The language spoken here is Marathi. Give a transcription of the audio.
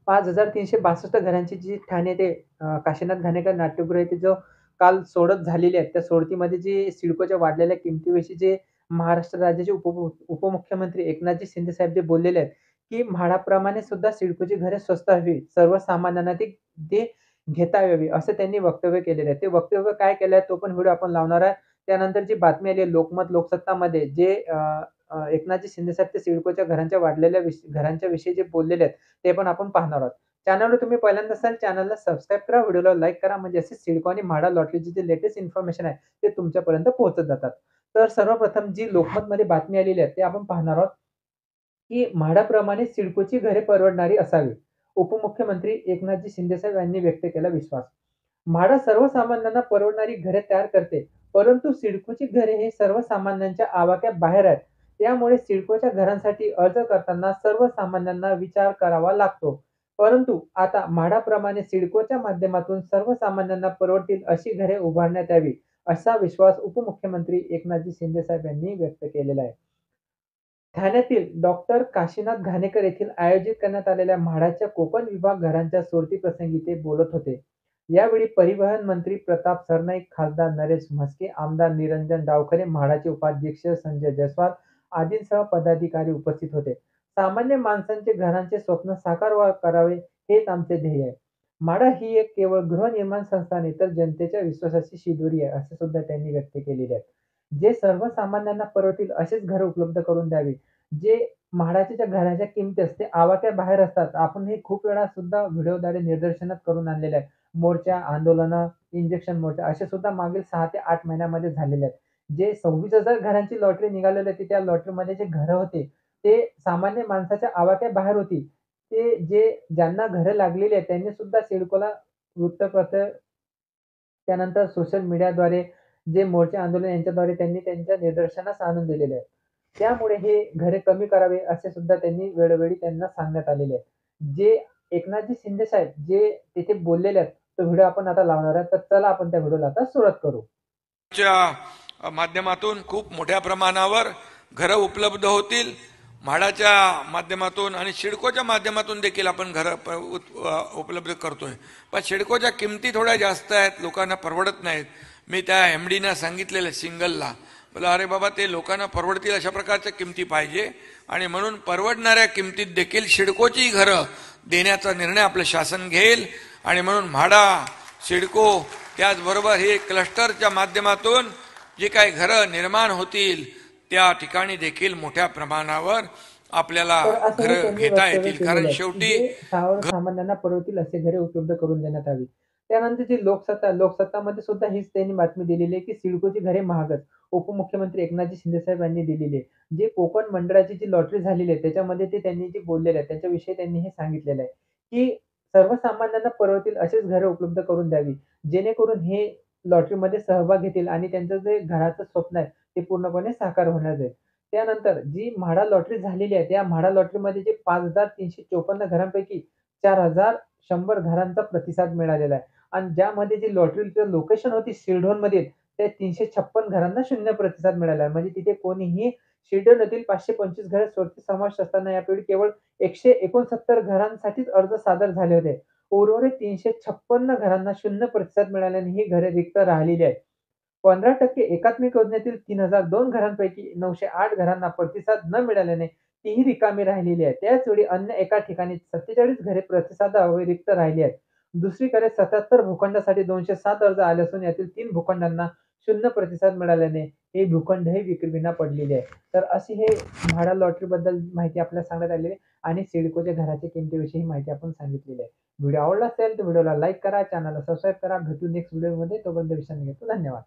5362 घरांची जी ठाणे ते काशीनाथ घाणेकर नाट्यगृह येथे जो काल सोडत झालेली आहे, त्या सोडतीमध्ये जी सिडकोच्या वाढलेल्या किमतीविषयी जे महाराष्ट्र राज्याचे उपमुख्यमंत्री एकनाथजी शिंदे साहेब जे बोललेले आहेत, की म्हाडाप्रमाणे सुद्धा सिडकोची घरे स्वस्त हवी. सर्वसामान्यांना ती ते घेता यावी, असं त्यांनी वक्तव्य केलेलं आहे. ते वक्तव्य काय केलं आहे, तो पण व्हिडिओ आपण लावणार आहे. त्यानंतर जी बातमी आली आहे लोकमत लोकसत्तामध्ये जे एकनाथजी शिंदे साहेब ते सिडकोच्या घरांच्या वाढलेल्या घरांच्या विषयी जे बोललेले आहेत, ते पण आपण पाहणार आहोत. चॅनलवर तुम्ही पहिल्यांदा असाल, चॅनलला सबस्क्राईब करा, व्हिडिओला लाईक करा, म्हणजे असे सिडको आणि म्हाडा लॉटरीची जी लेटेस्ट इन्फॉर्मेशन आहे, ते तुमच्यापर्यंत पोहोचत जातात. तर सर्वप्रथम जी लोकमतमध्ये बातमी आलेली आहे, ते आपण पाहणार आहोत, की म्हाडाप्रमाणे सिडकोची घरे परवडणारी असावी. उपमुख्यमंत्री एकनाथजी शिंदेसाहेब यांनी व्यक्त केला विश्वास. म्हाडा सर्वसामान्यांना परवडणारी घरे तयार करते, परंतु सिडकोची घरे हे सर्वसामान्यांच्या आवाक्याबाहेर आहेत. त्यामुळे सिडकोच्या घरांसाठी अर्ज करताना सर्वसामान्यांना विचार करावा लागतो. परंतु आता म्हाडाप्रमाणे सिडकोच्या माध्यमातून सर्वसामान्यांना परवडतील अशी घरे उभारण्यात यावी, असा विश्वास उपमुख्यमंत्री एकनाथजी शिंदेसाहेब यांनी व्यक्त केलेला आहे. ठाण्यातील डॉक्टर काशीनाथ घाणेकर येथील आयोजित करण्यात आलेल्या म्हाडाच्या कोकण विभाग घरांच्या सोडतीप्रसंगी ते बोलत होते. यावेळी परिवहन मंत्री प्रताप सरनाईक, खासदार नरेश म्हस्के, आमदार निरंजन डावखरे, म्हाडाचे उपाध्यक्ष संजय जयस्वाल आदींसह पदाधिकारी उपस्थित होते. सामान्य माणसांचे घरांचे स्वप्न साकार करावे हेच आमचे ध्येय आहे. म्हाडा ही एक केवळ गृहनिर्माण संस्था नाही, तर जनतेच्या विश्वासाची शिदोरी आहे, असे सुद्धा त्यांनी व्यक्त केलेले आहे. जे सर्वसामान्यांना परवडतील असेच घर उपलब्ध करून द्यावे. जे म्हाडाच्या ज्या घराच्या किमती असते आवाक्याबाहेर असतात. आपण हे खूप वेळा सुद्धा व्हिडिओद्वारे निदर्शनात करून आणलेले आहे. मोर्चा, आंदोलनं, इंजेक्शन मोर्चा असे सुद्धा मागील 6 ते 8 महिन्यामध्ये झालेले आहेत. जे 26,000 घरांची लॉटरी निघालेली होती, त्या लॉटरीमध्ये जे घरं होते, ते सामान्य माणसाच्या आवाक्याबाहेर होती. ते जे ज्यांना घरं लागलेली आहेत, त्यांनी सुद्धा सिडकोला वृत्तपत्र, त्यानंतर सोशल मीडियाद्वारे जे मोर्चे, आंदोलन यांच्याद्वारे त्यांनी त्यांच्या निदर्शनास आणून दिलेले आहे. त्यामुळे हे घरे कमी करावे असे सुद्धा त्यांनी वेळोवेळी त्यांना सांगण्यात आलेले आहे. जे एकनाथजी शिंदे साहेब जे तिथे बोललेले आहेत, तो व्हिडिओ आपण आता लावणार आहे. तर चला आपण त्या व्हिडिओला आता सुरुवात करू. च्या माध्यमातून खूप मोठ्या प्रमाणावर घरं उपलब्ध होतील. म्हाडाच्या माध्यमातून आणि सिडकोच्या माध्यमातून देखील आपण घरं उपलब्ध करतोय. पण सिडकोच्या किमती थोड्या जास्त आहेत, लोकांना परवडत नाहीत. मी त्या एमडीना सांगितलेलं सिंगलला, बोला अरे बाबा ते लोकांना परवडतील अशा प्रकारच्या किमती पाहिजे आणि म्हणून परवडणाऱ्या किमतीत देखील सिडकोची घरं देण्याचा निर्णय आपलं शासन घेईल. आणि म्हणून म्हाडा, सिडको त्याचबरोबर हे क्लस्टरच्या माध्यमातून जे काही घरं निर्माण होतील त्या ठिकाणी देखील मोठ्या प्रमाणावर आपल्याला घरं घेता येतील. कारण शेवटी सर्वसामान्यांना परवडतील असे घरे उपलब्ध करून देण्यात यावी. त्यानंतर जी लोकसत्तामध्ये सुद्धा हीच त्यांनी बातमी दिलेली आहे, की सिडकोची घरे महागच. उपमुख्यमंत्री एकनाथजी शिंदे साहेब यांनी दिलेली आहे. जे कोकण मंडळाची जी लॉटरी झालेली आहे, त्याच्यामध्ये ते त्यांनी जे बोललेले आहे, त्याच्याविषयी त्यांनी हे सांगितलेलं आहे, की सर्वसामान्यांना परवडतील अशीच घरे उपलब्ध करून द्यावी. जेणेकरून हे लॉटरीमध्ये सहभाग घेतील आणि त्यांचं जे घराचं स्वप्न आहे, ते पूर्णपणे साकार होणार जाईल. त्यानंतर जी म्हाडा लॉटरी झालेली आहे, त्या म्हाडा लॉटरीमध्ये जे 5354 घरांपैकी 4100 घरांचा प्रतिसाद मिळालेला आहे आणि ज्यामध्ये जी लॉटरीचं लोकेशन होती शिरढोणमधील, त्या 356 घरांना शून्य प्रतिसाद मिळाला आहे. म्हणजे तिथे कोणीही शिरढोण येथील 525 घरे सोडती समाविष्ट असताना यापैकी केवळ 169 घरांसाठीच अर्ज सादर झाले होते. उर्वरित 356 घरांना शून्य प्रतिसाद मिळाल्याने ही घरे रिक्त राहिलेली आहेत. 15% एकात्मिक योजनेतील 3002 घरांपैकी 908 घरांना प्रतिसाद न मिळाल्याने तीही रिकामी राहिलेली आहे. त्याचवेळी अन्य एका ठिकाणी 47 घरे प्रतिसादाअभावी रिक्त राहिली आहेत. दुसरीकडे 77 भूखंडासाठी 207 अर्ज आले असून यातील 3 भूखंडांना शून्य प्रतिसाद मिळाल्याने हे भूखंडही विक्रीविना पडलेले आहे. तर अशी हे म्हाडा लॉटरीबद्दल माहिती आपल्याला सांगण्यात आलेली आहे आणि सिडकोच्या घराच्या किमतीविषयी माहिती आपण सांगितलेली आहे. व्हिडिओ आवडला असेल तर व्हिडिओला लाईक करा, चॅनलला सबस्क्राईब करा. भेटू नेक्स्ट व्हिडिओमध्ये. तोपर्यंत विश्रांती घेतो. धन्यवाद.